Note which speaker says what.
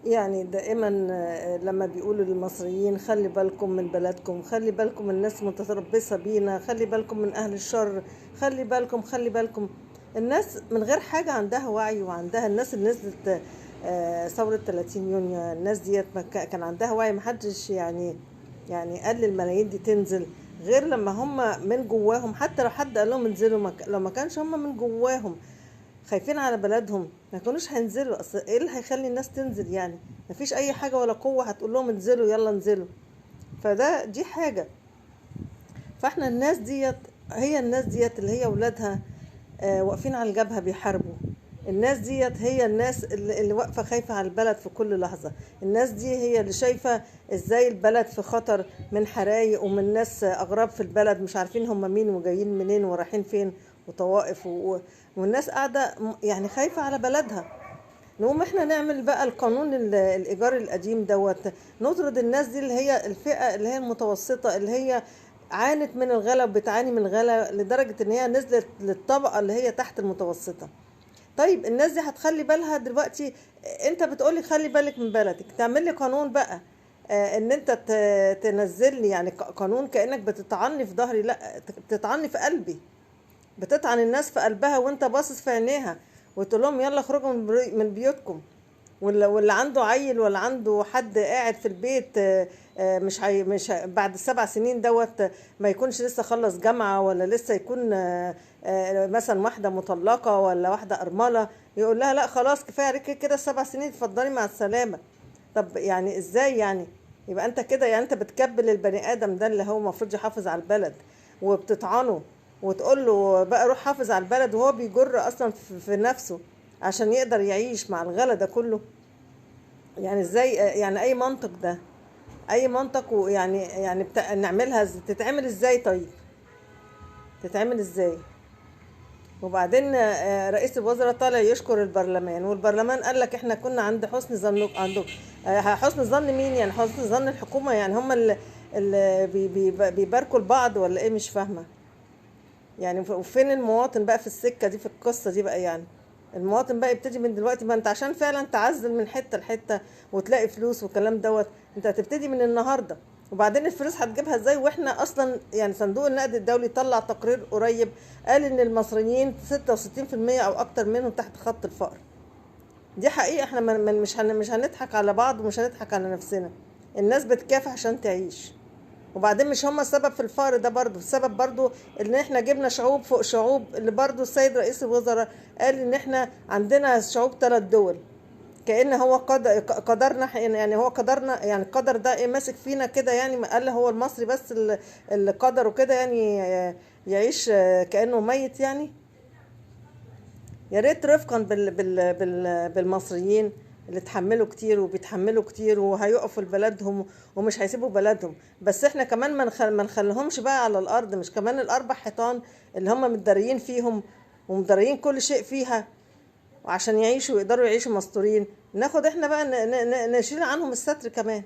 Speaker 1: يعني دائما لما بيقولوا للمصريين خلي بالكم من بلدكم، خلي بالكم من الناس متربصة بينا، خلي بالكم من أهل الشر، خلي بالكم خلي بالكم. الناس من غير حاجة عندها وعي، وعندها الناس اللي نزلت ثورة 30 يونيو، الناس ديت كان عندها وعي. محدش يعني قال للملايين دي تنزل غير لما هم من جواهم. حتى لو حد قال لهم انزلوا، لو ما كانش هم من جواهم خايفين على بلدهم ما كانوش هينزلوا. اصل ايه اللي هيخلي الناس تنزل؟ يعني مفيش اي حاجة ولا قوة هتقول لهم انزلوا يلا انزلوا. دي حاجة. فاحنا الناس ديت، هي الناس ديت اللي هي ولادها واقفين على الجبهة بيحاربوا. الناس ديت هي الناس اللي واقفة خايفة على البلد في كل لحظة. الناس دي هي اللي شايفة ازاي البلد في خطر من حرايق ومن ناس اغراب في البلد مش عارفين هم مين وجايين منين ورايحين فين، وطوائف والناس قاعدة يعني خايفة على بلدها. نقوم احنا نعمل بقى القانون الايجار القديم دوت، نطرد الناس دي اللي هي الفئة اللي هي المتوسطة، اللي هي عانت من الغلا وبتعاني من الغلا لدرجة ان هي نزلت للطبقة اللي هي تحت المتوسطة. طيب الناس دي هتخلي بالها دلوقتي؟ انت بتقولي خلي بالك من بلدك، تعمل لي قانون بقى ان انت تنزل لي يعني قانون كأنك بتطعني في ظهري؟ لا، بتطعني في قلبي، بتطعن الناس في قلبها وانت باصص في عينيها، وتقول لهم يلا اخرجوا من بيوتكم. واللي عنده عيل ولا عنده حد قاعد في البيت مش بعد ال7 سنين دوت ما يكونش لسه خلص جامعة، ولا لسه يكون مثلا واحدة مطلقة ولا واحدة أرملة، يقول لها لا خلاص كفاية عليك كده ال7 سنين، اتفضلي مع السلامة. طب يعني ازاي يعني؟ يبقى انت كده يعني انت بتكبل البني آدم ده اللي هو المفروض يحافظ على البلد وبتطعنه، وتقول له بقى روح حافظ على البلد، وهو بيجر اصلا في نفسه عشان يقدر يعيش مع الغلا ده كله. يعني ازاي؟ يعني اي منطق ده؟ اي منطق؟ ويعني نعملها تتعمل ازاي؟ طيب تتعمل ازاي؟ وبعدين رئيس الوزراء طالع يشكر البرلمان، والبرلمان قال لك احنا كنا عند حسن ظنك عندك. حسن ظن مين يعني؟ حسن ظن الحكومة يعني؟ هم اللي بيباركوا لبعض ولا ايه؟ مش فاهمة. يعني وفين المواطن بقى في السكة دي، في القصة دي بقى؟ يعني المواطن بقى يبتدي من دلوقتي. ما انت عشان فعلا تعزل من حتة لحتة وتلاقي فلوس والكلام دوت، انت هتبتدي من النهاردة. وبعدين الفلوس هتجيبها ازاي واحنا اصلا يعني صندوق النقد الدولي طلع تقرير قريب قال ان المصريين 66% او اكتر منهم تحت خط الفقر. دي حقيقة. احنا مش هنضحك على بعض ومش هنضحك على نفسنا. الناس بتكافح عشان تعيش. وبعدين مش هم السبب في الفقر ده؟ برضو السبب برضو ان احنا جبنا شعوب فوق شعوب، اللي برضو السيد رئيس الوزراء قال ان احنا عندنا شعوب 3 دول. كأن هو قدرنا، يعني هو قدرنا، يعني القدر ده ايه ماسك فينا كده؟ يعني ما قال هو المصري بس اللي قدره كده يعني يعيش كأنه ميت يعني. يا ريت رفقا بالمصريين اللي اتحملوا كتير وبيتحملوا كتير وهيقفوا لبلدهم ومش هيسيبوا بلدهم. بس احنا كمان ما نخليهمش بقى على الارض، مش كمان ال4 حيطان اللي هم متداريين فيهم ومداريين كل شيء فيها، وعشان يعيشوا ويقدروا يعيشوا مستورين ناخد احنا بقى نشيل عنهم الستر كمان.